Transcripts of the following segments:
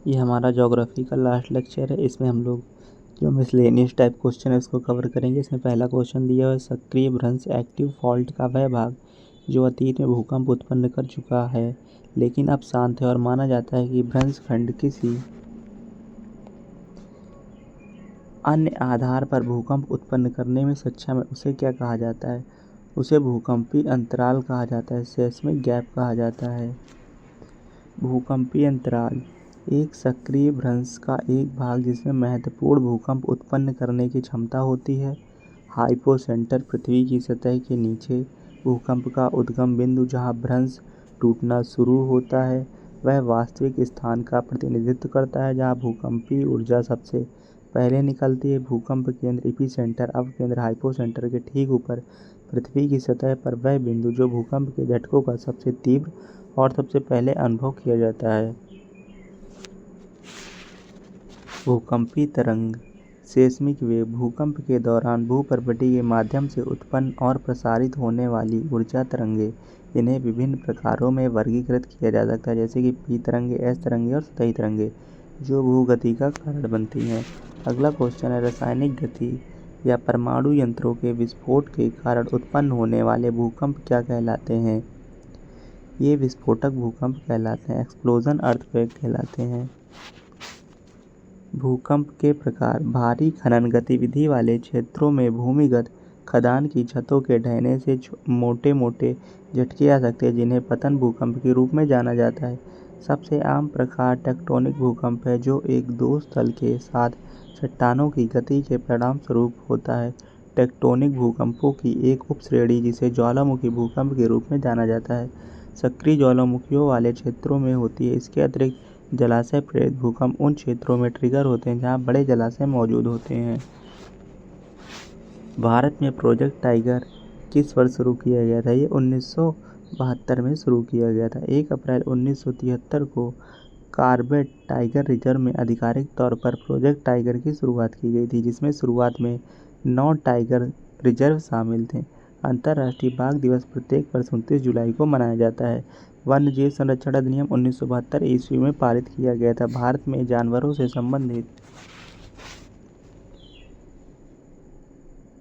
ये हमारा ज्योग्राफी का लास्ट लेक्चर है। इसमें हम लोग जो मिसलेनियस टाइप क्वेश्चन है उसको कवर करेंगे। इसमें पहला क्वेश्चन दिया हुआ है, सक्रिय भ्रंश एक्टिव फॉल्ट का वह भाग जो अतीत में भूकंप उत्पन्न कर चुका है लेकिन अब शांत है और माना जाता है कि भ्रंश खंड किसी अन्य आधार पर भूकंप उत्पन्न करने में सक्षम है, उसे क्या कहा जाता है? उसे भूकंपीय अंतराल कहा जाता है, सेस्मिक गैप कहा जाता है। भूकंपीय अंतराल एक सक्रिय भ्रंश का एक भाग जिसमें महत्वपूर्ण भूकंप उत्पन्न करने की क्षमता होती है। हाइपोसेंटर पृथ्वी की सतह के नीचे भूकंप का उद्गम बिंदु जहां भ्रंश टूटना शुरू होता है वह वास्तविक स्थान का प्रतिनिधित्व करता है जहां भूकंपीय ऊर्जा सबसे पहले निकलती है। भूकंप केंद्र एपिसेंटर अपकेंद्र हाइपोसेंटर के ठीक ऊपर पृथ्वी की सतह पर वह बिंदु जो भूकंप के झटकों का सबसे तीव्र और सबसे पहले अनुभव किया जाता है। भूकंपीय तरंग सेस्मिक वेव भूकंप के दौरान भूपर्वती के माध्यम से उत्पन्न और प्रसारित होने वाली ऊर्जा तरंगे। इन्हें विभिन्न प्रकारों में वर्गीकृत किया जा सकता है जैसे कि पी तरंगे, एस तरंगे और सतही तरंगे जो भूगति का कारण बनती हैं। अगला क्वेश्चन है, रासायनिक गति या परमाणु यंत्रों के विस्फोट के कारण उत्पन्न होने वाले भूकंप क्या कहलाते हैं? ये विस्फोटक भूकंप कहलाते हैं, एक्सप्लोजन अर्थक्वेक कहलाते हैं। भूकंप के प्रकार भारी खनन गतिविधि वाले क्षेत्रों में भूमिगत खदान की छतों के ढहने से मोटे मोटे झटके आ सकते हैं जिन्हें पतन भूकंप के रूप में जाना जाता है। सबसे आम प्रकार टेक्टोनिक भूकंप है जो एक दो स्थल के साथ चट्टानों की गति के परिणाम स्वरूप होता है। टेक्टोनिक भूकंपों की एक उपश्रेणी जिसे ज्वालामुखी भूकंप के रूप में जाना जाता है सक्रिय ज्वालामुखियों वाले क्षेत्रों में होती है। इसके अतिरिक्त जलाशय प्रेरित भूकंप उन क्षेत्रों में ट्रिगर होते हैं जहां बड़े जलाशय मौजूद होते हैं। भारत में प्रोजेक्ट टाइगर किस वर्ष शुरू किया गया था? ये 1972 में शुरू किया गया था। 1 अप्रैल 1973 को कॉर्बेट टाइगर रिजर्व में आधिकारिक तौर पर प्रोजेक्ट टाइगर की शुरुआत की गई थी जिसमें शुरुआत में 9 टाइगर रिजर्व शामिल थे। अंतर्राष्ट्रीय बाघ दिवस प्रत्येक वर्ष 29 जुलाई को मनाया जाता है। वन्यजीव संरक्षण अधिनियम 1972 ईस्वी में पारित किया गया था। भारत में जानवरों से संबंधित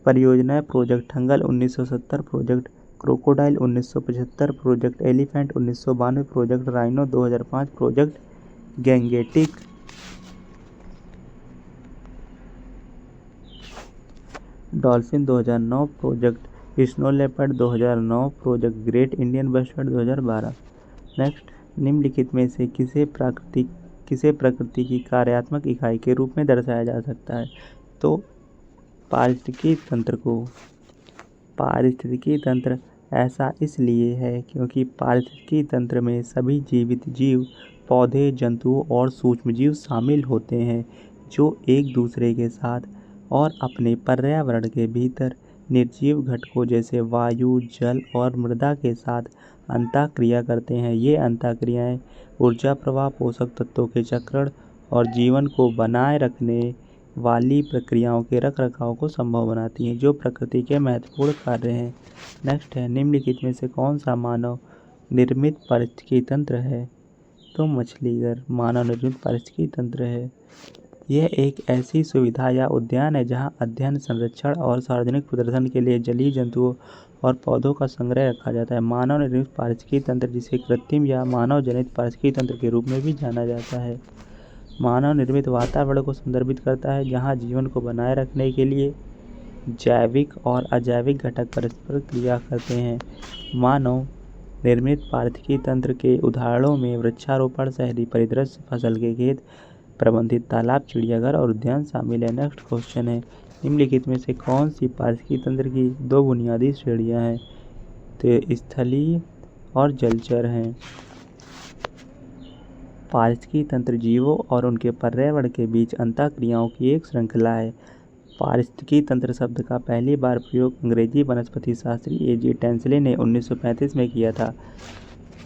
परियोजनाएं project Hangal 1970, project crocodile 1975, project elephant 1992, project rhino 2005, project Gangetic dolphin 2009, project snow leopard 2009, project great Indian bustard 2012। Next, निम्नलिखित में से किसे प्रकृति की कार्यात्मक इकाई के रूप में दर्शाया जा सकता है? तो पारिस्थितिकी तंत्र को। पारिस्थितिकी तंत्र ऐसा इसलिए है क्योंकि पारिस्थितिकी तंत्र में सभी जीवित जीव, पौधे, जंतुओं और सूक्ष्मजीव शामिल होते हैं जो एक दूसरे के साथ और अपने पर्यावरण के भीतर निर्जीव घटकों जैसे वायु, जल और मृदा के साथ अंतःक्रिया करते हैं। ये अंतःक्रियाएं ऊर्जा प्रवाह, पोषक तत्वों के चक्रण और जीवन को बनाए रखने वाली प्रक्रियाओं के रखरखाव को संभव बनाती हैं जो प्रकृति के महत्वपूर्ण कार्य हैं। नेक्स्ट है, निम्नलिखित में से कौन सा मानव निर्मित पारिस्थितिकी तंत्र है? तो मछली घर मानव निर्मित पारिस्थितिकी तंत्र है। यह एक ऐसी सुविधा या उद्यान है जहां अध्ययन, संरक्षण और सार्वजनिक प्रदर्शन के लिए जलीय जंतुओं और पौधों का संग्रह रखा जाता है। मानव निर्मित पारिस्थितिकी तंत्र जिसे कृत्रिम या मानव जनित पारिस्थितिकी तंत्र के रूप में भी जाना जाता है, मानव निर्मित वातावरण को संदर्भित करता है जहां जीवन को बनाए रखने के लिए जैविक और अजैविक घटक परस्पर क्रिया करते हैं। मानव निर्मित पारिस्थितिकी तंत्र के उदाहरणों में वृक्षारोपण, शहरी परिदृश्य, फसल के खेत, प्रबंधित तालाब, चिड़ियाघर और उद्यान शामिल है। नेक्स्ट क्वेश्चन है, निम्नलिखित में से कौन सी पारिस्थितिकी तंत्र की दो बुनियादी श्रेणियां हैं? तो स्थलीय और जलचर हैं। पारिस्थितिकी तंत्र जीवों और उनके पर्यावरण के बीच अंतःक्रियाओं की एक श्रृंखला है। पारिस्थितिकी तंत्र शब्द का पहली बार प्रयोग अंग्रेजी वनस्पति शास्त्री ए.जे. टेंसले ने 1935 में किया था।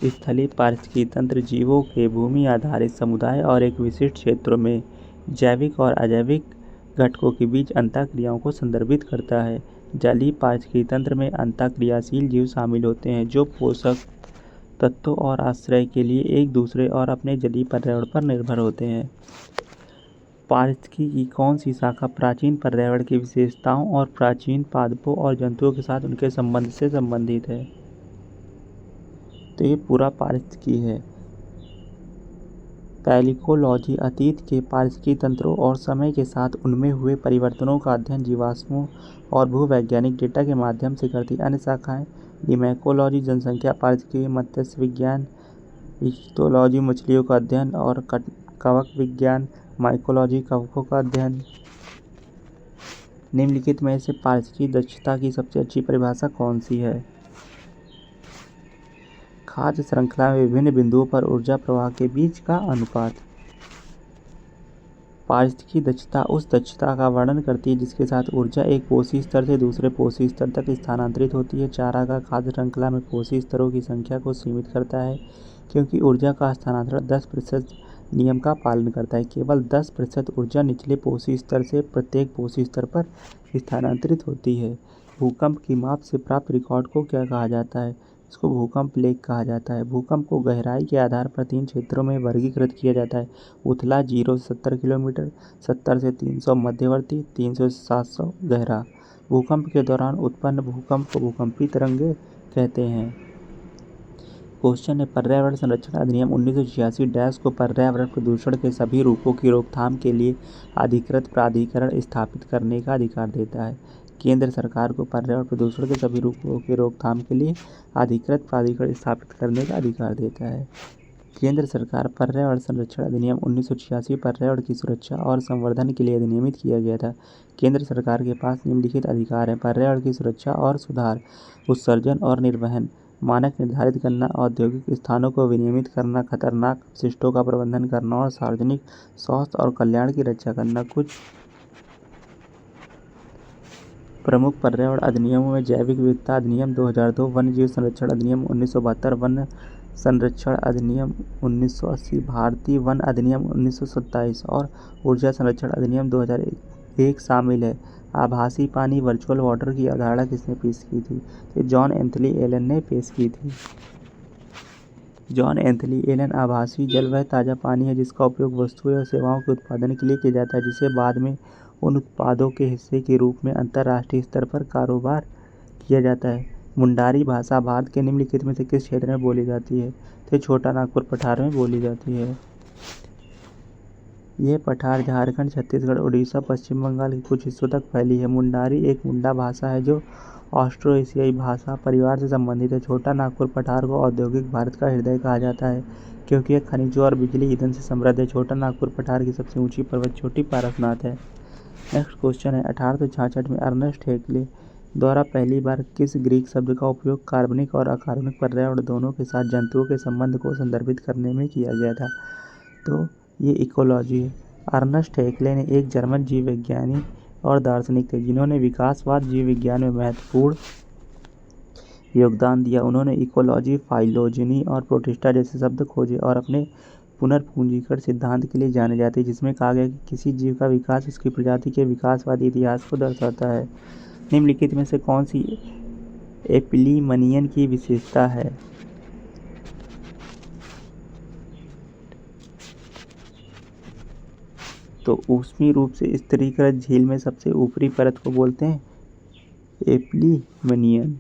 स्थलीय पारिस्थितिकी तंत्र जीवों के भूमि आधारित समुदाय और एक विशिष्ट क्षेत्रों में जैविक और अजैविक घटकों के बीच अंतःक्रियाओं को संदर्भित करता है। जलीय पारिस्थितिकी तंत्र में अंतःक्रियाशील जीव शामिल होते हैं जो पोषक तत्वों और आश्रय के लिए एक दूसरे और अपने जलीय पर्यावरण पर निर्भर होते हैं। पारिस्थितिकी की कौन सी शाखा प्राचीन पर्यावरण की विशेषताओं और प्राचीन पादपों और जंतुओं के साथ उनके संबंध से संबंधित है? तो ये पूरा पारिस्थितिकी है। पैलिकोलॉजी अतीत के पारिस्थितिकी तंत्रों और समय के साथ उनमें हुए परिवर्तनों का अध्ययन जीवाश्मों और भूवैज्ञानिक डेटा के माध्यम से करती है। अन्य शाखाएं निमैकोलॉजी जनसंख्या पारिस्थितिकी, मत्स्य विज्ञान, इच्टोलॉजी मछलियों का अध्ययन और कवक विज्ञान, माइकोलॉजी कवकों का अध्ययन। निम्नलिखित में से पारिस्थितिकी दक्षता की सबसे अच्छी परिभाषा कौन सी है? खाद्य श्रृंखला में विभिन्न बिंदुओं पर ऊर्जा प्रवाह के बीच का अनुपात। पारिस्थितिकी दक्षता उस दक्षता का वर्णन करती है जिसके साथ ऊर्जा एक पोषी स्तर से दूसरे पोषी स्तर तक स्थानांतरित होती है। चारागाह खाद्य श्रृंखला में पोषी स्तरों की संख्या को सीमित करता है क्योंकि ऊर्जा का स्थानांतरण 10% नियम का पालन करता है। केवल 10% ऊर्जा निचले पोषी स्तर से प्रत्येक पोषी स्तर पर स्थानांतरित होती है। भूकंप की माप से प्राप्त रिकॉर्ड को क्या कहा जाता है? इसको भूकंप लेख कहा जाता है। भूकंप को गहराई के आधार पर 3 क्षेत्रों में वर्गीकृत किया जाता है। उथला 0 से 70 किलोमीटर, 70 से 300 मध्यवर्ती, 300 से 700 गहरा। भूकंप के दौरान उत्पन्न भूकंप को भूकंपीय तरंगें कहते हैं। क्वेश्चन है पर्यावरण संरक्षण अधिनियम 1986 को पर्यावरण प्रदूषण के सभी रूपों की रोकथाम के लिए अधिकृत प्राधिकरण स्थापित करने का अधिकार देता है। केंद्र सरकार को पर्यावरण प्रदूषण के सभी रूपों की रोकथाम के लिए अधिकृत प्राधिकरण स्थापित करने का अधिकार देता है। केंद्र सरकार पर्यावरण संरक्षण अधिनियम 1986 पर्यावरण की सुरक्षा और संवर्धन के लिए अधिनियमित किया गया था। केंद्र सरकार के पास निम्नलिखित अधिकार हैं: पर्यावरण की सुरक्षा और सुधार, उत्सर्जन और निर्वहन, मानक निर्धारित करना, औद्योगिक स्थानों को विनियमित करना, खतरनाक अपशिष्टों का प्रबंधन करना और सार्वजनिक स्वास्थ्य और कल्याण की रक्षा करना। कुछ प्रमुख पर्यावरण अधिनियमों में जैविक विविधता अधिनियम 2002, वन्यजीव संरक्षण अधिनियम 1972, वन संरक्षण अधिनियम 1980, भारतीय वन अधिनियम 1927 और ऊर्जा संरक्षण अधिनियम 2001 शामिल है। आभासी पानी वर्चुअल वाटर की अवधारणा किसने पेश की थी? तो जॉन एंथनी एलन ने पेश की थी। जॉन एंथनी एलन आभासी जल वह ताज़ा पानी है जिसका उपयोग वस्तुएं और सेवाओं के उत्पादन के लिए किया जाता है, जिसे बाद में उन उत्पादों के हिस्से के रूप में अंतर्राष्ट्रीय स्तर पर कारोबार किया जाता है। मुंडारी भाषा भारत के निम्नलिखित में से किस क्षेत्र में बोली जाती है? तो छोटा नागपुर पठार में बोली जाती है। यह पठार झारखंड, छत्तीसगढ़, उड़ीसा, पश्चिम बंगाल के कुछ हिस्सों तक फैली है। मुंडारी एक मुंडा भाषा है जो ऑस्ट्रो एशियाई भाषा परिवार से संबंधित है। छोटा नागपुर पठार को औद्योगिक भारत का हृदय कहा जाता है क्योंकि यह खनिजों और बिजली ईंधन से समृद्ध है। छोटा नागपुर पठार की सबसे ऊंची पर्वत चोटी पारसनाथ है। नेक्स्ट क्वेश्चन है 1866 में अर्नेस्ट हेक्ले द्वारा पहली बार किस ग्रीक शब्द का उपयोग कार्बनिक और अकार्बनिक पर्यावरण दोनों के साथ जंतुओं के संबंध को संदर्भित करने में किया गया था? तो ये इकोलॉजी है। अर्नेस्ट हेक्ले ने एक जर्मन जीव विज्ञानी और दार्शनिक थे जिन्होंने विकासवाद जीव विज्ञान में महत्वपूर्ण योगदान दिया। उन्होंने इकोलॉजी, फाइलोजेनी और प्रोटिस्टा जैसे शब्द खोजे और अपने पुनर्पूंजीकरण सिद्धांत के लिए जाने जाते हैं, जिसमें कहा गया कि किसी जीव का विकास उसकी प्रजाति के विकासवादी इतिहास को दर्शाता है। निम्नलिखित में से कौन सी एपिलीमनियन की विशेषता है? तो ऊष्मीय रूप से स्थिरीकृत झील में सबसे ऊपरी परत को बोलते हैं एपिलीमनियन।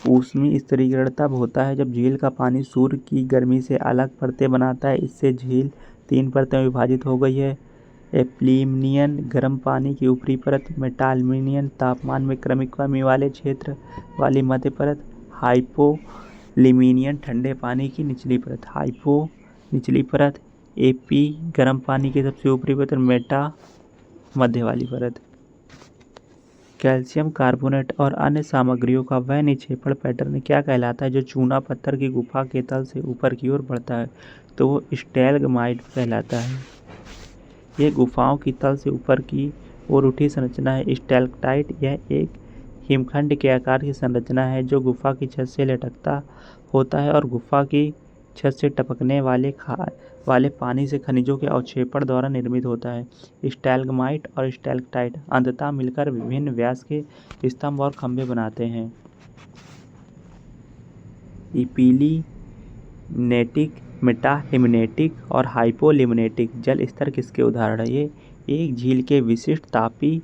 ऊष्मीय स्थिरीकरण तब होता है जब झील का पानी सूर्य की गर्मी से अलग परतें बनाता है। इससे झील 3 परतों में विभाजित हो गई है। एपिलीमनियन गर्म पानी की ऊपरी परत, मेटालमिनियन तापमान में क्रमिक कमी वाले क्षेत्र वाली मध्य परत, हाइपोलिमिनियन ठंडे पानी की निचली परत। हाइपो निचली परत, एपी गर्म पानी की सबसे ऊपरी परत, मेटा मध्य वाली परत। कैल्शियम कार्बोनेट और अन्य सामग्रियों का वह निक्षेपण पैटर्न क्या कहलाता है जो चूना पत्थर की गुफा के तल से ऊपर की ओर बढ़ता है? तो वो स्टैलेग्माइट कहलाता है। यह गुफाओं की तल से ऊपर की ओर उठी संरचना है। स्टैलेक्टाइट यह एक हिमखंड के आकार की संरचना है जो गुफा की छत से लटकता होता है और गुफा की छत से टपकने वाले पानी से खनिजों के अवक्षेपण द्वारा निर्मित होता है। स्टैलग्माइट और स्टैलेक्टाइट अंततः मिलकर विभिन्न व्यास के स्तंभ और खंभे बनाते हैं। इपिलिनेटिक, मेटालिमनेटिक और हाइपोलिमनेटिक जल स्तर किसके उदाहरण है? ये एक झील के विशिष्ट तापी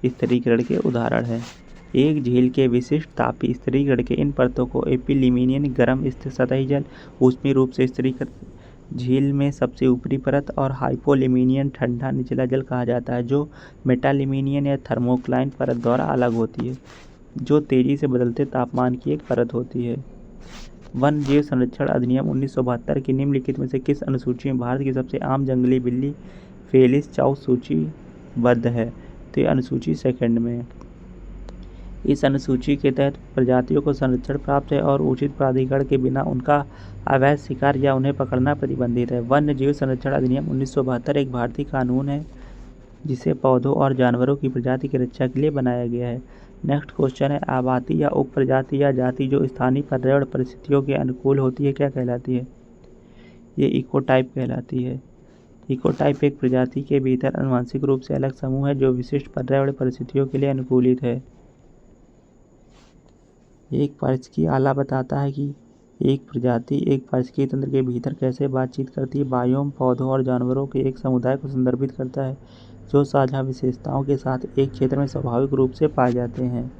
स्तरीकरण के उदाहरण है। एक झील के विशिष्ट तापी स्तरीकरण के इन परतों को एपिलिमिनियन गर्म स्थिर सतही जल, ऊष्मीय रूप से स्तरीकृत झील में सबसे ऊपरी परत, और हाइपोलिमिनियन ठंडा निचला जल कहा जाता है, जो मेटालिमिनियन या थर्मोक्लाइन परत द्वारा अलग होती है, जो तेजी से बदलते तापमान की एक परत होती है। वन जीव संरक्षण अधिनियम 1972 की निम्नलिखित में से किस अनुसूची में भारत की सबसे आम जंगली बिल्ली फेलिस चाउ सूचीबद्ध है? तो ये अनुसूची सेकंड में है। इस अनुसूची के तहत प्रजातियों को संरक्षण प्राप्त है और उचित प्राधिकरण के बिना उनका अवैध शिकार या उन्हें पकड़ना प्रतिबंधित है। वन्य जीव संरक्षण अधिनियम 1972 एक भारतीय कानून है जिसे पौधों और जानवरों की प्रजाति की रक्षा के लिए बनाया गया है। नेक्स्ट क्वेश्चन है, आबादी या उप प्रजाति या जाति जो स्थानीय पर्यावरण परिस्थितियों के अनुकूल होती है क्या कहलाती है? ये इकोटाइप कहलाती है। इकोटाइप एक प्रजाति के भीतर आनुवंशिक रूप से अलग समूह है जो विशिष्ट पर्यावरण परिस्थितियों के लिए अनुकूलित है। एक पारिस्थितिकी आला बताता है कि एक प्रजाति एक पारिस्थितिकी तंत्र के भीतर कैसे बातचीत करती है। बायोम पौधों और जानवरों के एक समुदाय को संदर्भित करता है जो साझा विशेषताओं के साथ एक क्षेत्र में स्वाभाविक रूप से पाए जाते हैं।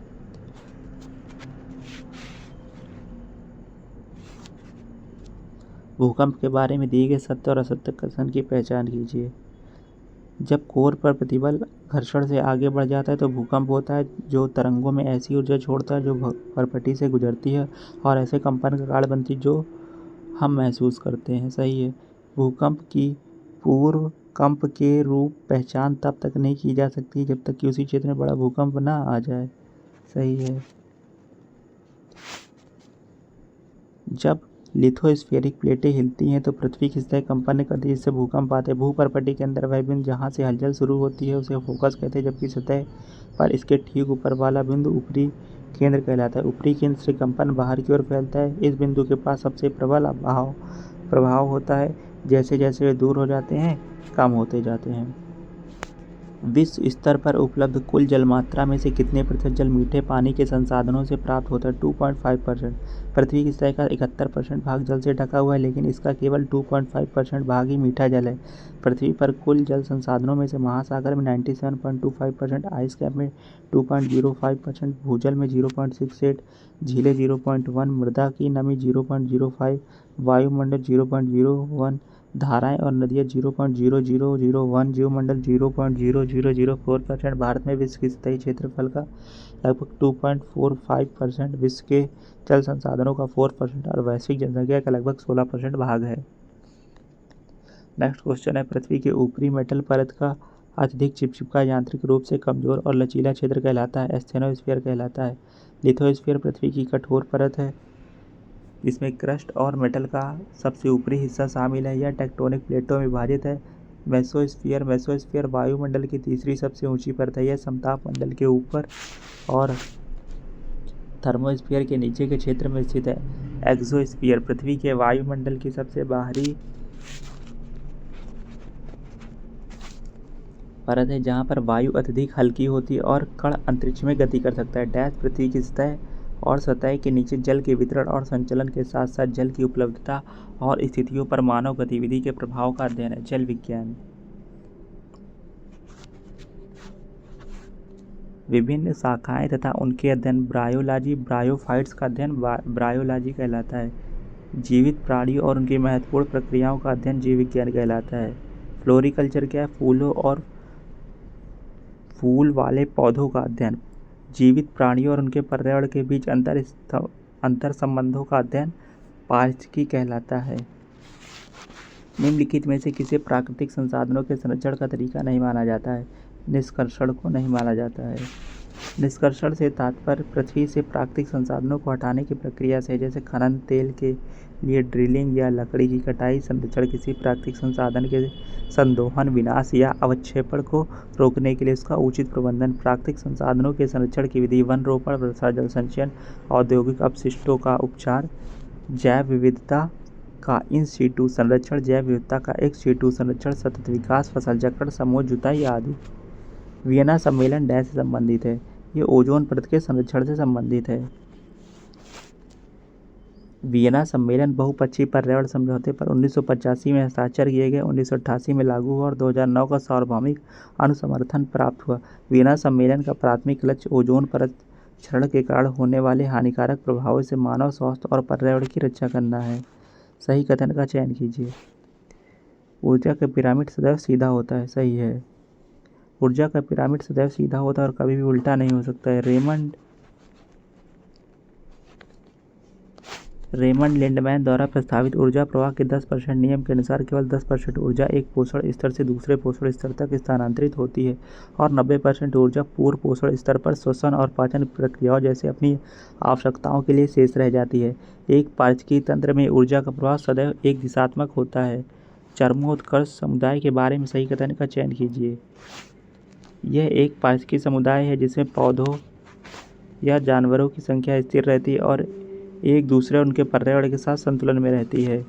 भूकंप के बारे में दिए गए सत्य और असत्य कथन की पहचान कीजिए। जब कोर पर प्रतिबल घर्षण से आगे बढ़ जाता है तो भूकंप होता है, जो तरंगों में ऐसी ऊर्जा छोड़ता है जो परपटी से गुजरती है और ऐसे कंपन का कारण बनती है जो हम महसूस करते हैं। सही है। भूकंप की पूर्व कंप के रूप पहचान तब तक नहीं की जा सकती जब तक कि उसी क्षेत्र में बड़ा भूकंप ना आ जाए। सही है। जब लिथोस्फेरिक प्लेटें हिलती हैं तो पृथ्वी की सतह कंपन करती है जिससे भूकंप आते हैं। भूपर्पटी के अंदर वह बिंदु जहाँ से हलचल शुरू होती है उसे फोकस कहते हैं, जबकि सतह पर इसके ठीक ऊपर वाला बिंदु ऊपरी केंद्र कहलाता है। ऊपरी केंद्र से कंपन बाहर की ओर फैलता है। इस बिंदु के पास सबसे प्रबल प्रभाव होता है। जैसे जैसे वे दूर हो जाते हैं कम होते जाते हैं। विश्व स्तर पर उपलब्ध कुल जल मात्रा में से कितने प्रतिशत जल मीठे पानी के संसाधनों से प्राप्त होता है? 2.5%। पृथ्वी की सतह का 71% भाग जल से ढका हुआ है, लेकिन इसका केवल 2.5% भाग ही मीठा जल है। पृथ्वी पर कुल जल संसाधनों में से महासागर में 97.25%, आइस कैप में 2.05%, भूजल में 0.68, झीलें 0.1, मृदा की नमी 0.05, वायुमंडल 0.01, धाराएं और नदियाँ 0.0001, जीवमंडल 0.0004%। भारत में विश्व के सतही क्षेत्रफल का लगभग 2.45%, विश्व के जल संसाधनों का 4% और वैश्विक जनसंख्या का लगभग 16% भाग है। नेक्स्ट क्वेश्चन है, पृथ्वी के ऊपरी मेटल परत का अत्यधिक चिपचिपा यांत्रिक रूप से कमजोर और लचीला क्षेत्र कहलाता है? एस्थेनोस्फीयर कहलाता है। लिथोस्फीयर पृथ्वी की कठोर परत है इसमें क्रस्ट और मेटल का सबसे ऊपरी हिस्सा शामिल है। यह टेक्टोनिक प्लेटों में विभाजित है। मेसोस्फीयर वायुमंडल की तीसरी सबसे ऊंची परत है। यह समताप मंडल के ऊपर और थर्मोस्फीयर के नीचे के क्षेत्र में स्थित है। एक्सोस्फीयर पृथ्वी के वायुमंडल की सबसे बाहरी परत है जहां पर वायु अत्यधिक हल्की होती है और कण अंतरिक्ष में गति कर सकता है। डैश पृथ्वी की सतह और सतह के नीचे जल के वितरण और संचलन के साथ साथ जल की उपलब्धता और स्थितियों पर मानव गतिविधि के प्रभाव का अध्ययन है। जल विज्ञान। विभिन्न शाखाएं तथा उनके अध्ययन ब्रायोलॉजी, ब्रायोफाइट्स का अध्ययन ब्रायोलॉजी कहलाता है। जीवित प्राणियों और उनकी महत्वपूर्ण प्रक्रियाओं का अध्ययन जीव विज्ञान कहलाता है। फ्लोरिकल्चर क्या है? फूलों और फूल वाले पौधों का अध्ययन। जीवित प्राणियों और उनके पर्यावरण के बीच अंतर संबंधों का अध्ययन पारिस्थितिकी कहलाता है। निम्नलिखित में से किसे प्राकृतिक संसाधनों के संरक्षण का तरीका नहीं माना जाता है? निष्कर्षण को नहीं माना जाता है। निष्कर्षण से तात्पर्य पृथ्वी से प्राकृतिक संसाधनों को हटाने की प्रक्रिया से, जैसे खनन, तेल के लिए ड्रिलिंग या लकड़ी की कटाई। संरक्षण किसी प्राकृतिक संसाधन के संदोहन, विनाश या अवक्षेपण को रोकने के लिए उसका उचित प्रबंधन। प्राकृतिक संसाधनों के संरक्षण की विधि: वन रोपण, वर्षा जल संचयन, औद्योगिक अपशिष्टों का उपचार, जैव विविधता का इन सीटू संरक्षण, जैव विविधता का एक सीटू संरक्षण, सतत विकास, फसल चक्र, समूह जुताई आदि। वियना सम्मेलन डैश से संबंधित है। ये ओजोन परत के संरक्षण से संबंधित है। वियना सम्मेलन बहुपक्षीय पर्यावरण समझौते पर 1985 में हस्ताक्षर किए गए, 1988 में लागू हुआ और 2009 का सार्वभौमिक अनुसमर्थन प्राप्त हुआ। वियना सम्मेलन का प्राथमिक लक्ष्य ओजोन परत क्षरण के कारण होने वाले हानिकारक प्रभावों से मानव स्वास्थ्य और पर्यावरण की रक्षा करना है। सही कथन का चयन कीजिए। ऊर्जा का पिरामिड सदैव सीधा होता है। सही है। ऊर्जा का पिरामिड सदैव सीधा होता है और कभी भी उल्टा नहीं हो सकता है। रेमंड लिंडमैन द्वारा प्रस्तावित ऊर्जा प्रवाह के 10% नियम के अनुसार केवल 10% ऊर्जा एक पोषण स्तर से दूसरे पोषण स्तर तक स्थानांतरित होती है और 90% ऊर्जा पूर्व पोषण स्तर पर श्वसन और पाचन प्रक्रियाओं जैसे अपनी आवश्यकताओं के लिए शेष रह जाती है। एक पारिस्थितिकी तंत्र में ऊर्जा का प्रवाह सदैव एक दिशात्मक होता है। चरमोत्कर्ष समुदाय के बारे में सही कथन का चयन कीजिए। यह एक पारिस्थितिकी समुदाय है जिसमें पौधों या जानवरों की संख्या स्थिर रहती है और एक दूसरे और उनके पर्यावरण के साथ संतुलन में रहती है।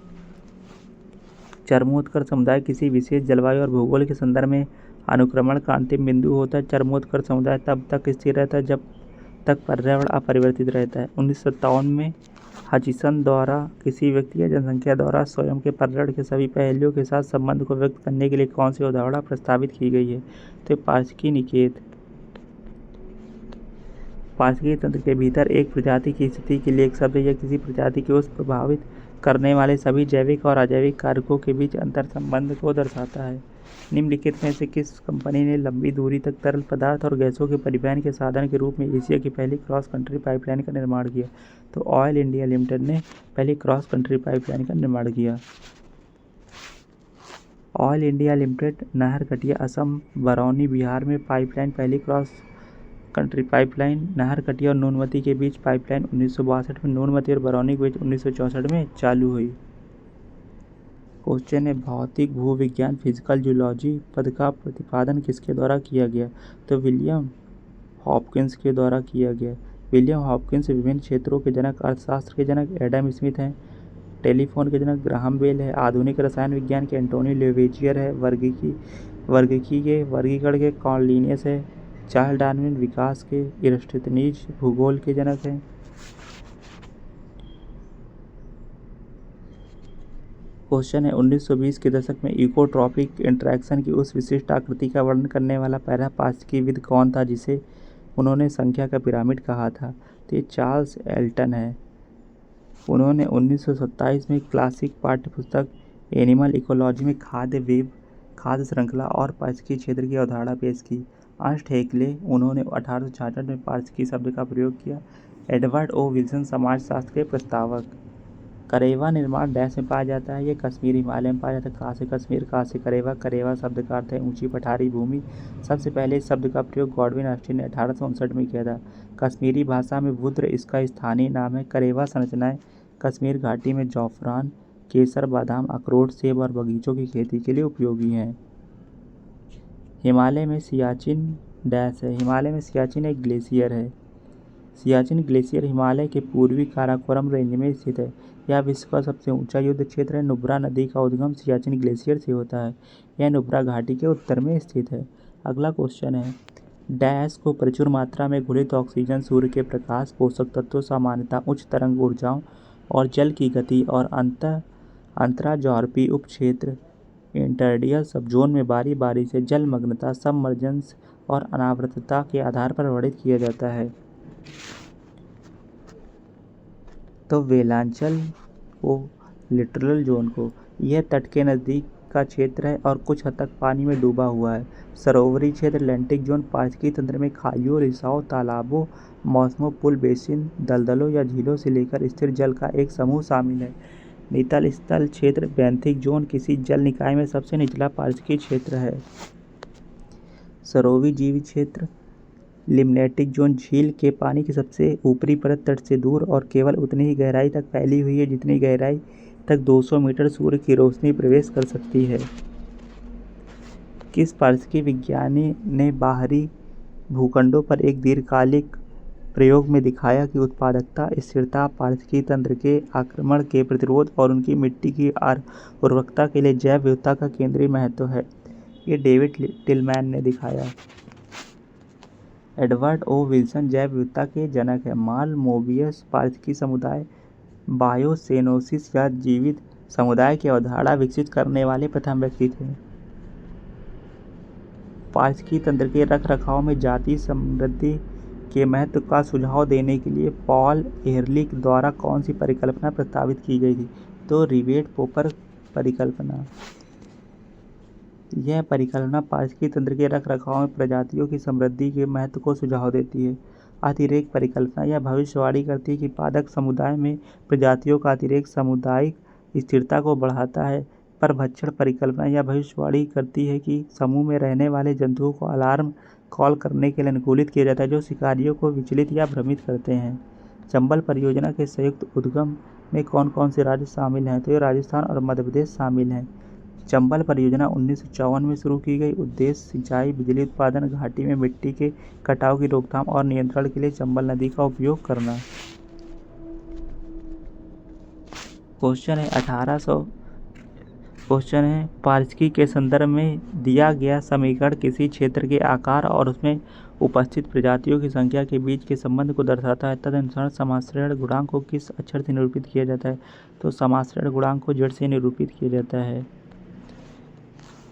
चरमोत्कर्ष समुदाय किसी विशेष जलवायु और भूगोल के संदर्भ में अनुक्रमण का अंतिम बिंदु होता है। चरमोत्कर्ष समुदाय तब तक स्थिर रहता है जब तक पर्यावरण अपरिवर्तित रहता है। 1957 में हचिसन द्वारा किसी व्यक्ति या जनसंख्या द्वारा स्वयं के पर्यावरण के सभी पहलुओं के साथ संबंध को व्यक्त करने के लिए कौन सी अवधारणा प्रस्तावित की गई है? तो पारिस्थितिकी निकेत। पारिस्थितिकी तंत्र के भीतर एक प्रजाति की स्थिति के लिए एक शब्द या किसी प्रजाति के उस प्रभावित करने वाले सभी जैविक और अजैविक कारकों के बीच अंतर संबंध को दर्शाता है। निम्नलिखित में से किस कंपनी ने लंबी दूरी तक तरल पदार्थ और गैसों के परिवहन के साधन के रूप में एशिया की पहली क्रॉस कंट्री पाइपलाइन का निर्माण किया? तो ऑयल इंडिया लिमिटेड ने पहली क्रॉस कंट्री पाइपलाइन का निर्माण किया। Oil India limited Naharkatia Assam, Barauni Bihar में पाइपलाइन पहली क्रॉस कंट्री पाइपलाइन नाहरकटिया और नूनमती के बीच पाइपलाइन 1962 में, नूनमती और बरौनी के बीच 1964 में चालू हुई। क्वेश्चन है भौतिक भूविज्ञान फिजिकल जूलॉजी पद का प्रतिपादन किसके द्वारा किया गया? तो विलियम हॉपकिंस के द्वारा किया गया। विलियम हॉपकिंस विभिन्न क्षेत्रों के जनक, अर्थशास्त्र के जनक एडम स्मिथ हैं, टेलीफोन के जनक ग्राहम बेल है, आधुनिक रसायन विज्ञान के एंटोनी लेवेजियर है, वर्गीकरण के कॉर्न लिनियस है, चार्ल्स डार्विन विकास के, इरस्टोथनीज भूगोल के जनक हैं। क्वेश्चन है 1920 के दशक में इकोट्रॉपिक इंटरैक्शन की उस विशिष्ट आकृति का वर्णन करने वाला पहला पारिस्थितिकीविद कौन था जिसे उन्होंने संख्या का पिरामिड कहा था? तो ये चार्ल्स एल्टन है। उन्होंने 1927 में क्लासिक पाठ्यपुस्तक एनिमल इकोलॉजी में खाद्य वेब, खाद्य श्रृंखला और पारिस्थितिकी क्षेत्र की अवधारणा पेश की। अर्नस्ट हैकेले, उन्होंने 1866 में पारिस्थितिकी शब्द का प्रयोग किया। एडवर्ड ओ विल्सन समाजशास्त्र के प्रस्तावक। करेवा निर्माण डैश में पाया जाता है? ये कश्मीर हिमालय में पाया जाता है। कहाँ से कश्मीर, कहाँ से करेवा? करेवा शब्द का अर्थ है ऊंची पठारी भूमि। सबसे पहले इस शब्द का प्रयोग गॉडविन ऑस्टिन ने 1859 में किया था। कश्मीरी भाषा में वुद्र इसका स्थानीय नाम है। करेवा संरचनाएं कश्मीर घाटी में जौफरान, केसर, बादाम, अखरोट, सेब और बगीचों की खेती के लिए उपयोगी हैं। हिमालय में सियाचिन डैश है? हिमालय में सियाचिन एक ग्लेशियर है। सियाचिन ग्लेशियर हिमालय के पूर्वी काराकोरम रेंज में स्थित है। यह विश्व का सबसे ऊंचा युद्ध क्षेत्र है। नुब्रा नदी का उद्गम सियाचिन ग्लेशियर से होता है। यह नुब्रा घाटी के उत्तर में स्थित है। अगला क्वेश्चन है डैश को प्रचुर मात्रा में घुलित ऑक्सीजन, सूर्य के प्रकाश, पोषक तत्वों, सामान्यता उच्च तरंग ऊर्जाओं और जल की गति और अंतराजॉर्पी उपक्षेत्र इंटरडियल सबजोन में बारी बारी से जलमग्नता, सबमर्जेंस और अनावृतता के आधार पर वर्णित किया जाता है। तो वेलांचल को, लिटरल जोन को, यह तट के नज़दीक का क्षेत्र है और कुछ हद तक पानी में डूबा हुआ है। सरोवरी क्षेत्र अटलांटिक जोन पारिस्थितिकी तंत्र में खाइयों, रिसाव, तालाबों, मौसमों, पुल, बेसिन, दलदलों या झीलों से लेकर स्थिर जल का एक समूह शामिल है। नितल स्थल क्षेत्र बैंथिक जोन किसी जल निकाय में सबसे निचला पारिस्थितिकी क्षेत्र है। सरोवी जीव क्षेत्र लिम्नेटिक जोन झील के पानी की सबसे ऊपरी परत तट से दूर और केवल उतनी ही गहराई तक फैली हुई है जितनी गहराई तक 200 मीटर सूर्य की रोशनी प्रवेश कर सकती है। किस पारिस्थितिकी विज्ञानी ने बाहरी भूखंडों पर एक दीर्घकालिक प्रयोग में दिखाया कि उत्पादकता, स्थिरता, पारिस्थितिकी तंत्र के आक्रमण के प्रतिरोध और उनकी मिट्टी की उर्वरकता के लिए जैव विविधता का केंद्रीय महत्व है। ये डेविड टिलमैन ने दिखाया। एडवर्ड ओ विल्सन जैव विविधता के जनक है। मार्ल मोबियस पारिस्थितिकी समुदाय, बायोसेनोसिस या जीवित समुदाय की अवधारणा विकसित करने वाले प्रथम व्यक्ति थे। पारिस्थितिकी तंत्र के रखरखाव में जातीय समृद्धि के महत्व का सुझाव देने के लिए पॉल एहरलिच द्वारा कौन सी परिकल्पना प्रस्तावित की गई थी? तो रिवेट पोपर परिकल्पना। यह परिकल्पना पारिस्थितिकी तंत्र के रखरखाव में प्रजातियों की समृद्धि के महत्व को सुझाव देती है। अतिरेक परिकल्पना यह भविष्यवाणी करती है कि पादप समुदाय में प्रजातियों का अतिरेक सामुदायिक स्थिरता को बढ़ाता है। परभक्षण परिकल्पना यह भविष्यवाणी करती है कि समूह में रहने वाले जंतुओं को अलार्म कॉल करने के लिए अनुकूलित किया जाता है, जो शिकारियों को विचलित या भ्रमित करते हैं। चंबल परियोजना के संयुक्त उद्गम में कौन कौन से राज्य शामिल हैं? तो ये राजस्थान और मध्य प्रदेश शामिल हैं। चंबल परियोजना 1954 में शुरू की गई। उद्देश्य सिंचाई, बिजली उत्पादन, घाटी में मिट्टी के कटाव की रोकथाम और नियंत्रण के लिए चंबल नदी का उपयोग करना। क्वेश्चन है पारिस्थितिकी के संदर्भ में दिया गया समीकरण किसी क्षेत्र के आकार और उसमें उपस्थित प्रजातियों की संख्या के बीच के संबंध को दर्शाता है। तदनुसार समाश्रयण गुणांक को किस अक्षर से निरूपित किया जाता है? तो समाश्रयण गुणांक को Z से निरूपित किया जाता है।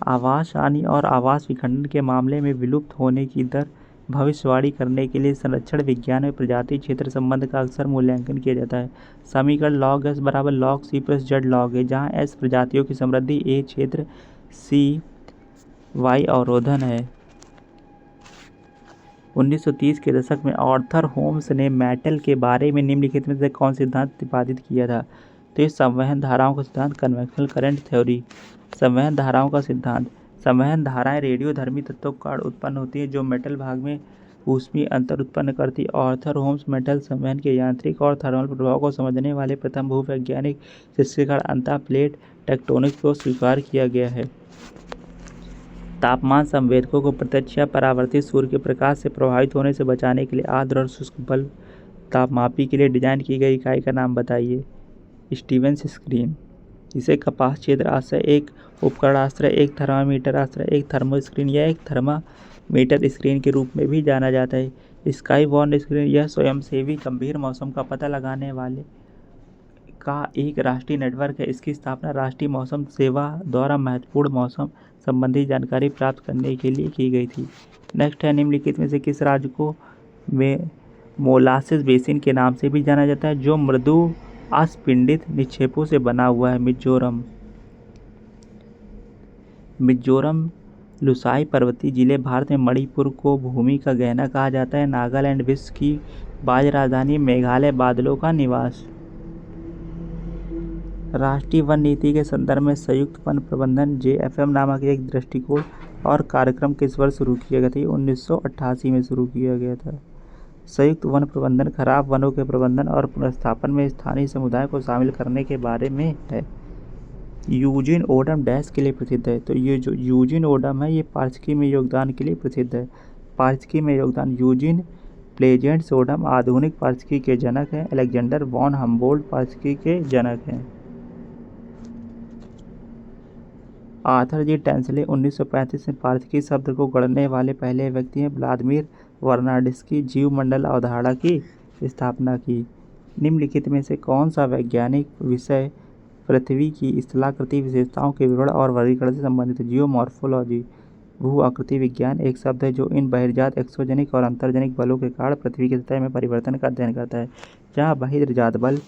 आवास हानि और आवास विखंडन के मामले में विलुप्त होने की दर भविष्यवाणी करने के लिए संरक्षण विज्ञान में प्रजाति क्षेत्र संबंध का अक्सर मूल्यांकन किया जाता है। समीकरण log S बराबर log C plus Z log है, जहाँ S प्रजातियों की समृद्धि, A क्षेत्र, C Y अवरोधन है। 1930 के दशक में आर्थर होम्स ने मेटल के बारे में निम्नलिखित में से कौन सिद्धांत प्रतिपादित किया था? तो ये संवहन धाराओं का सिद्धांत, कन्वेक्शनल करंट थ्योरी। संवहन धाराओं का सिद्धांत। संवहन धाराएं रेडियोधर्मी तत्वों के कारण उत्पन्न होती है जो मेटल भाग में ऊष्मीय अंतर उत्पन्न करती। आर्थर होम्स मेटल संवहन के यांत्रिक और थर्मल प्रभाव को समझने वाले प्रथम भूवैज्ञानिक, जिसके कारण अंतः प्लेट टेक्टोनिक्स को स्वीकार किया गया है। तापमान संवेदकों को प्रत्यक्ष या परावर्तित सूर्य के प्रकाश से प्रभावित होने से बचाने के लिए आर्द्र और शुष्क बल्ब तापमापी के लिए डिजाइन की गई इकाई का नाम बताइए? Stevens screen. इसे कपास क्षेत्र आश्रय, एक उपकरण आश्रय, एक थर्मामीटर आश्रय, एक थर्मो स्क्रीन या एक थर्मामीटर स्क्रीन के रूप में भी जाना जाता है। स्काई बॉर्न स्क्रीन यह स्वयंसेवी गंभीर मौसम का पता लगाने वाले का एक राष्ट्रीय नेटवर्क है। इसकी स्थापना राष्ट्रीय मौसम सेवा द्वारा महत्वपूर्ण मौसम संबंधी जानकारी प्राप्त करने के लिए की गई थी। नेक्स्ट है, निम्नलिखित में से किस राज्य को मोलासेस बेसिन के नाम से भी जाना जाता है, जो मृदु अस्पिंडित निक्षेपों से बना हुआ है? मिजोरम। लुसाई पर्वतीय जिले भारत में मणिपुर को भूमि का गहना कहा जाता है। नागालैंड विश्व की बाह्य राजधानी। मेघालय बादलों का निवास। राष्ट्रीय वन नीति के संदर्भ में संयुक्त वन प्रबंधन JFM नामक एक दृष्टिकोण और कार्यक्रम किस वर्ष शुरू किया गया था? 1988 में शुरू किया गया था। संयुक्त वन प्रबंधन खराब वनों के प्रबंधन और पुनर्स्थापन में स्थानीय समुदाय को शामिल करने के बारे में है। यूजीन ओडम डैश के लिए प्रसिद्ध है? तो ये जो यूजीन ओडम है ये पारिस्थितिकी में योगदान के लिए प्रसिद्ध है। पारिस्थितिकी में योगदान। यूजीन प्लेजेंट्स ओडम आधुनिक पारिस्थितिकी के जनक हैं। अलेक्जेंडर वॉन हम्बोल्ट पारिस्थितिकी के जनक हैं। आर्थर जी टेंसले 1935 में पारिस्थितिकी शब्द को गढ़ने वाले पहले व्यक्ति हैं। व्लादिमीर वर्नाड्स्की जीवमंडल अवधारणा की स्थापना की। निम्नलिखित में से कौन सा वैज्ञानिक विषय पृथ्वी की स्थलाकृति विशेषताओं के विवरण और वर्गीकरण से संबंधित है? जियोमॉर्फोलॉजी। भू आकृति विज्ञान एक शब्द है जो इन बहिर्जात एक्सोजेनिक और अंतर्जनिक बलों के कारण पृथ्वी की सतह में परिवर्तन का अध्ययन करता है, जहाँ बहिर्जात बल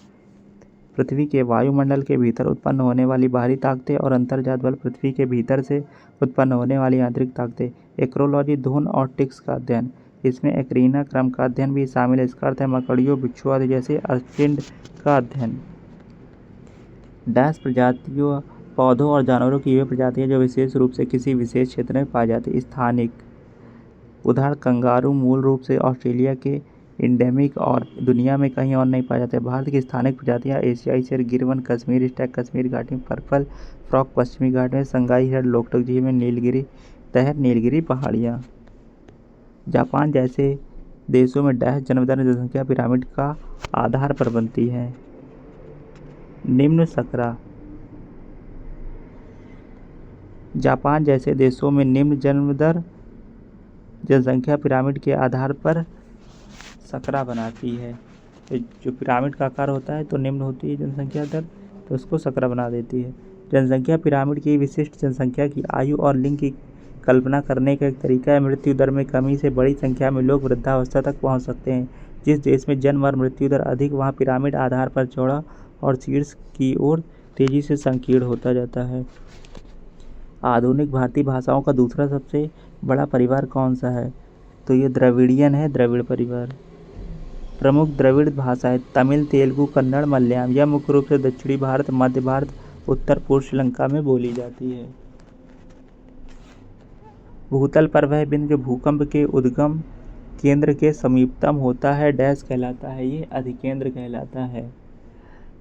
पृथ्वी के वायुमंडल के भीतर उत्पन्न होने वाली बाहरी ताकतें और अंतर्जात बल पृथ्वी के भीतर से उत्पन्न होने वाली आंतरिक ताकतें। एक्रोलॉजी धुन और टिक्स का अध्ययन। इसमें एक्रीना क्रम का अध्ययन भी शामिल है। इसका अर्थ है मकड़ियों, बिच्छू आदि जैसे अस्पिंड का अध्ययन। डैश प्रजातियों पौधों और जानवरों की वे प्रजातियां जो विशेष रूप से किसी विशेष क्षेत्र में पाई जाती। स्थानिक। उदाहरण कंगारू मूल रूप से ऑस्ट्रेलिया के इंडेमिक और दुनिया में कहीं और नहीं पाए जाते। भारत की स्थानिक प्रजातियां एशियाई शेर, गिरवन, कश्मीरी स्टैग कश्मीर घाटी में, पर्पल फ्रॉक पश्चिमी घाट में, संगाई हिरण लोकटक झील में, नीलगिरी तहर नीलगिरी पहाड़ियाँ। जापान जैसे देशों में डैश जन्म दर जनसंख्या पिरामिड का आधार पर बनती है। निम्न सकरा। जापान जैसे देशों में निम्न जन्म दर जनसंख्या पिरामिड के आधार पर सकरा बनाती है। तो जो पिरामिड का आकार होता है तो निम्न होती है जनसंख्या दर, तो उसको सकरा बना देती है। जनसंख्या पिरामिड की विशिष्ट जनसंख्या की आयु और लिंग की कल्पना करने का एक तरीका है। मृत्यु दर में कमी से बड़ी संख्या में लोग वृद्धावस्था तक पहुंच सकते हैं। जिस देश में जन्म और मृत्यु दर अधिक, वहाँ पिरामिड आधार पर चौड़ा और शीर्ष की ओर तेजी से संकीर्ण होता जाता है। आधुनिक भारतीय भाषाओं का दूसरा सबसे बड़ा परिवार कौन सा है? तो ये द्रविड़ियन है, द्रविड़ परिवार। प्रमुख द्रविड़ भाषाएं तमिल, तेलुगु, कन्नड़, मलयालम। यह मुख्य रूप से दक्षिणी भारत, मध्य भारत, उत्तर पूर्व श्रीलंका में बोली जाती है। भूतल पर वह बिंदु जो भूकंप के उद्गम केंद्र के समीपतम होता है डैश कहलाता है, ये अधिकेंद्र कहलाता है।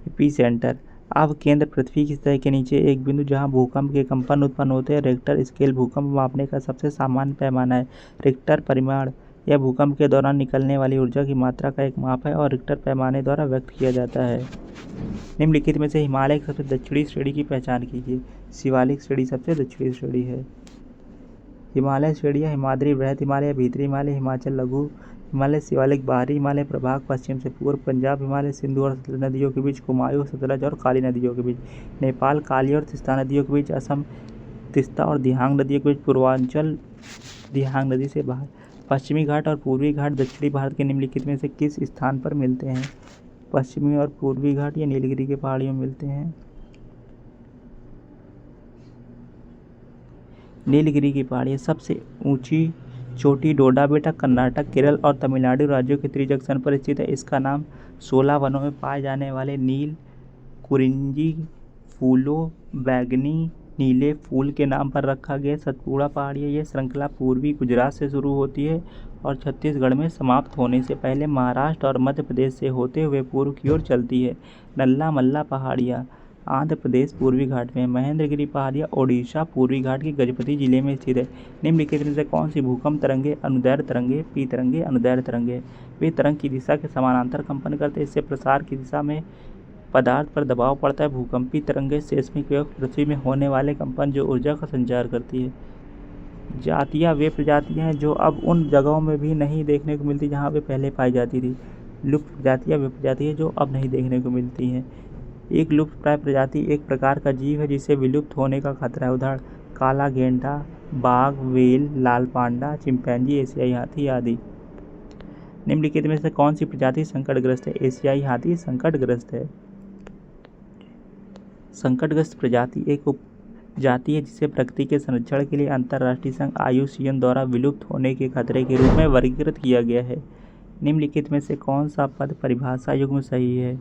एपीसेंटर। अब केंद्र पृथ्वी की सतह के नीचे एक बिंदु जहां भूकंप के कंपन उत्पन्न होते हैं। रिक्टर स्केल भूकंप मापने का सबसे सामान्य पैमाना है। रिक्टर परिमाण यह भूकंप के दौरान निकलने वाली ऊर्जा की मात्रा का एक माप है और रिक्टर पैमाने द्वारा व्यक्त किया जाता है। निम्नलिखित में से हिमालय की सबसे दक्षिणी श्रेणी की पहचान कीजिए। शिवालिक श्रेणी सबसे दक्षिणी श्रेणी है। हिमालय श्रेणियाँ: हिमाद्री बृहद हिमालय, भीतरी हिमालय, हिमाचल लघु हिमालय, शिवालिक बाहरी हिमालय प्रभाग पश्चिम से पूर्व, पंजाब हिमालय, सिंधु और सतलज नदियों के बीच, कुमायूं, सतलज और काली नदियों के बीच, नेपाल काली और तिस्ता नदियों के बीच, असम तिस्ता और दिहांग नदियों के बीच, पूर्वांचल दिहांग नदी से बाहर। पश्चिमी घाट और पूर्वी घाट दक्षिणी भारत के निम्नलिखित में से किस स्थान पर मिलते हैं? पश्चिमी और पूर्वी घाट ये नीलगिरी के पहाड़ियों में मिलते हैं। नीलगिरी की पहाड़ियाँ सबसे ऊंची चोटी डोडा बेटा कर्नाटक, केरल और तमिलनाडु राज्यों के त्रिजंक्शन पर स्थित है। इसका नाम 16 वनों में पाए जाने वाले नील कुरिंजी फूलों बैगनी नीले फूल के नाम पर रखा गया। सतपुड़ा पहाड़ियाँ ये श्रृंखला पूर्वी गुजरात से शुरू होती है और छत्तीसगढ़ में समाप्त होने से पहले महाराष्ट्र और मध्य प्रदेश से होते हुए पूर्व की ओर चलती है। नल्ला मल्ला पहाड़ियाँ आंध्र प्रदेश पूर्वी घाट में। महेंद्रगिरी पहाड़ियाँ ओडिशा पूर्वी घाट के गजपति जिले में स्थित है। निम्नलिखित में से कौन सी भूकंप तरंगे अनुदैर्ध्य तरंगे, पी तरंगे, अनुदैर्ध्य तरंगे? वे तरंग की दिशा के समानांतर कंपन करते हैं। इससे प्रसार की दिशा में पदार्थ पर दबाव पड़ता है। भूकंपी तरंगे सेस्मिक वेव पृथ्वी में होने वाले कंपन जो ऊर्जा का संचार करती है। जातियाँ वे प्रजातियाँ हैं जो अब उन जगहों में भी नहीं देखने को मिलती जहाँ वे पहले पाई जाती थी। लुप्त प्रजातियाँ वे प्रजातियाँ जो अब नहीं देखने को मिलती हैं। एक लुप्त प्राय प्रजाति एक प्रकार का जीव है जिसे विलुप्त होने का खतरा है। उदाहरण काला गेंडा, बाघ, व्हेल, लाल पांडा, चिंपैंजी, एशियाई हाथी आदि। निम्नलिखित में से कौन सी प्रजाति संकटग्रस्त है? एशियाई हाथी संकटग्रस्त है। संकटग्रस्त प्रजाति एक उपजाति है जिसे प्रकृति के संरक्षण के लिए अंतर्राष्ट्रीय संघ IUCN द्वारा विलुप्त होने के खतरे के रूप में वर्गीकृत किया गया है। निम्नलिखित में से कौन सा पद परिभाषा युग्म सही है?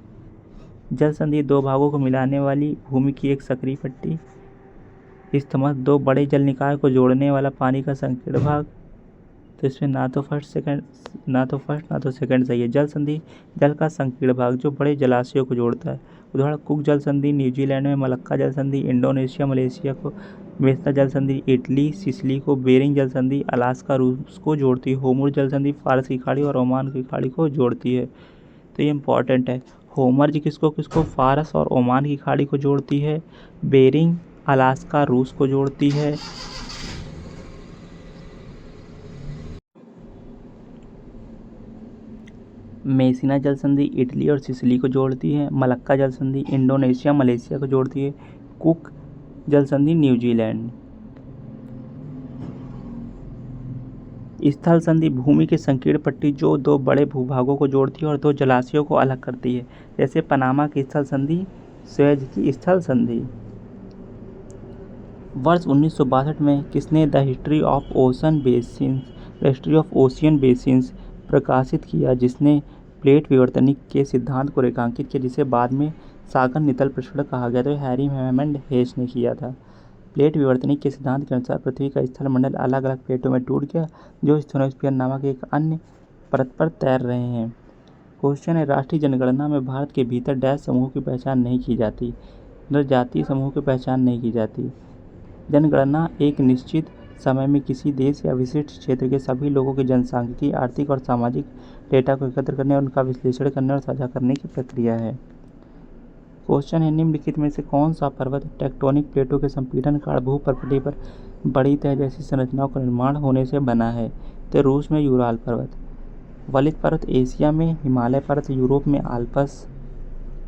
जल संधि दो भागों को मिलाने वाली भूमि की एक सक्रिय पट्टी। इस्थमस दो बड़े जल निकाय को जोड़ने वाला पानी का संकीर्ण भाग। तो इसमें ना तो फर्स्ट ना तो सेकंड सही है। जल संधि जल का संकीर्ण भाग जो बड़े जलाशयों को जोड़ता है। उदाहरण कुक जल संधि न्यूजीलैंड में, मलक्का जल संधि इंडोनेशिया मलेशिया को, मेस्ता जल संधि इटली सिसिली को, बेरिंग जल संधि अलास्का रूस को जोड़ती है। होमुर जल संधि फारस की खाड़ी और ओमान की खाड़ी को जोड़ती है। तो ये इंपॉर्टेंट है। होमर्ज किसको किसको? फारस और ओमान की खाड़ी को जोड़ती है। बेरिंग अलास्का रूस को जोड़ती है। मेसिना जल संधि इटली और सिसिली को जोड़ती है। मलक्का जल संधि इंडोनेशिया मलेशिया को जोड़ती है। कुक जल संधि न्यूजीलैंड। स्थल संधि भूमि की संकीर्ण पट्टी जो दो बड़े भूभागों को जोड़ती है और दो जलाशयों को अलग करती है, जैसे पनामा की स्थल संधि, सुएज की स्थल संधि। वर्ष 1962 में किसने the history of ocean basins प्रकाशित किया, जिसने प्लेट विवर्तनिक के सिद्धांत को रेखांकित किया, जिसे बाद में सागर नितल प्रसरण कहा गया? तो हैरी हेमंड हेस ने किया था। प्लेट विवर्तनिक के सिद्धांत के अनुसार पृथ्वी का स्थल मंडल अलग अलग प्लेटों में टूट गया जो स्टेनोस्फीयर नामक एक अन्य परत पर तैर रहे हैं। क्वेश्चन है राष्ट्रीय जनगणना में भारत के भीतर डैश समूह की पहचान नहीं की जाती। जातीय समूह की पहचान नहीं की जाती। जनगणना एक निश्चित समय में किसी देश या विशिष्ट क्षेत्र के सभी लोगों के जनसांख्यिकीय, आर्थिक और सामाजिक डेटा को एकत्र करने और उनका विश्लेषण करने और साझा करने की प्रक्रिया है। क्वेश्चन है, निम्नलिखित में से कौन सा पर्वत टेक्टोनिक प्लेटों के संपीड़न कारण भूप्रकृति पर बड़ी तह जैसी संरचनाओं का निर्माण होने से बना है? तो रूस में यूराल पर्वत। वलित पर्वत एशिया में हिमालय पर्वत, यूरोप में आल्प्स,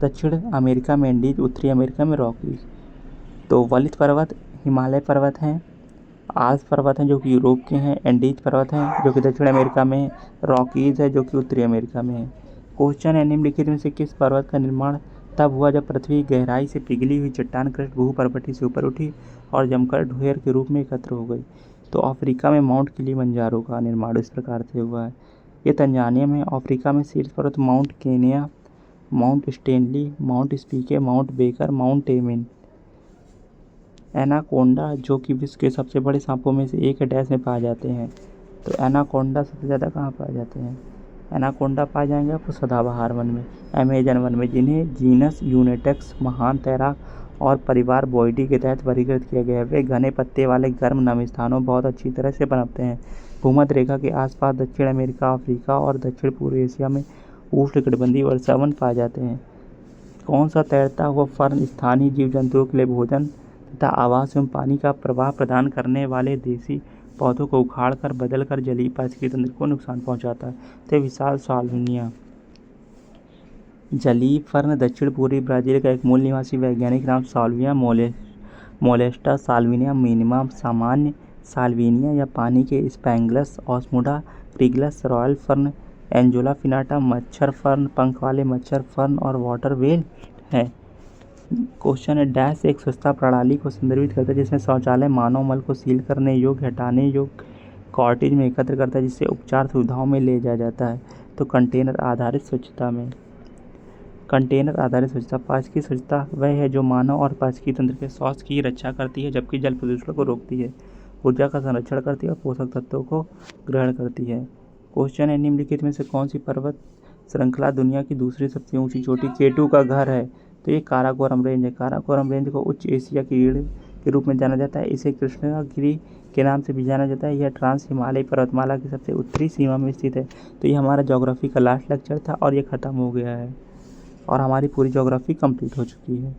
दक्षिण अमेरिका में एंडीज, उत्तरी अमेरिका में रॉकीज। तो वलित पर्वत हिमालय पर्वत हैं, आल्प्स पर्वत हैं जो कि यूरोप के हैं, एंडीज पर्वत हैं जो कि दक्षिण अमेरिका में है, रॉकीज है जो कि उत्तरी अमेरिका में है। क्वेश्चन है, निम्नलिखित में से किस पर्वत का निर्माण तब हुआ जब पृथ्वी गहराई से पिघली हुई चट्टान क्रस्ट भूपर्वती से ऊपर उठी और जमकर ढेर के रूप में एकत्र हो गई? तो अफ्रीका में माउंट किलिमंजारो का निर्माण इस प्रकार से हुआ है। ये तंजानिया में, अफ्रीका में शीर्ष पर्वत mount Kenya, mount Stanley, mount Speke, mount Baker, mount Emin. Anaconda जो कि विश्व के सबसे बड़े सांपों में से एक डैश में पाए जाते हैं। तो एनाकोंडा सबसे ज़्यादा कहाँ पाए जाते हैं? एनाकोंडा पाए जाएंगे आपको सदाबहार वन में, अमेजन वन में, जिन्हें जीनस यूनिटेक्स महान तैराक और परिवार बोइडी के तहत वर्गीकृत किया गया है। वे घने पत्ते वाले गर्म नम स्थानों में बहुत अच्छी तरह से पनपते हैं। भूमध्य रेखा के आसपास दक्षिण अमेरिका, अफ्रीका और दक्षिण पूर्व एशिया में उष्णकटिबंधीय वर्षावन पाए जाते हैं। कौन सा तैरता हुआ फर्न स्थानीय जीव जंतुओं के लिए भोजन तथा आवास एवं पानी का प्रवाह प्रदान करने वाले देसी पौधों को उखाड़कर बदलकर जलीय पारिस्थितिकी तंत्र को नुकसान पहुंचाता है? तो विशाल साल्विनिया। जलीय फर्न दक्षिण पूर्वी ब्राजील का एक मूल निवासी वैज्ञानिक नाम साल्विया मोलेस्टा, साल्विनिया मिनिमा, सामान्य साल्विनिया या पानी के स्पैंगलस, ऑस्मुडा रिगलस, रॉयल फर्न, एंजोला फिनाटा, मच्छर फर्न, पंख वाले मच्छर फर्न और वाटर वेल है। क्वेश्चन है, डैश एक स्वच्छता प्रणाली को संदर्भित करता है जिसमें शौचालय मानव मल को सील करने योग्य, हटाने योग्य कॉटेज में एकत्र करता है जिससे उपचार सुविधाओं में ले जाया जाता है। तो कंटेनर आधारित स्वच्छता में, कंटेनर आधारित स्वच्छता, पाचकीय स्वच्छता वह है जो मानव और पाचकीय तंत्र के स्वास्थ्य की रक्षा करती है, जबकि जल प्रदूषण को रोकती है, ऊर्जा का संरक्षण करती है और पोषक तत्वों को ग्रहण करती है। क्वेश्चन है, निम्नलिखित में से कौन सी पर्वत श्रृंखला दुनिया की दूसरी सबसे ऊंची चोटी K2 का घर है? तो ये काराकोरम रेंज है। काराकोरम रेंज को उच्च एशिया की रीढ़ के रूप में जाना जाता है। इसे कृष्णगिरी के नाम से भी जाना जाता है। यह ट्रांस हिमालय पर्वतमाला की सबसे उत्तरी सीमा में स्थित है। तो ये हमारा ज्योग्राफी का लास्ट लेक्चर था और ये ख़त्म हो गया है और हमारी पूरी ज्योग्राफी कंप्लीट हो चुकी है।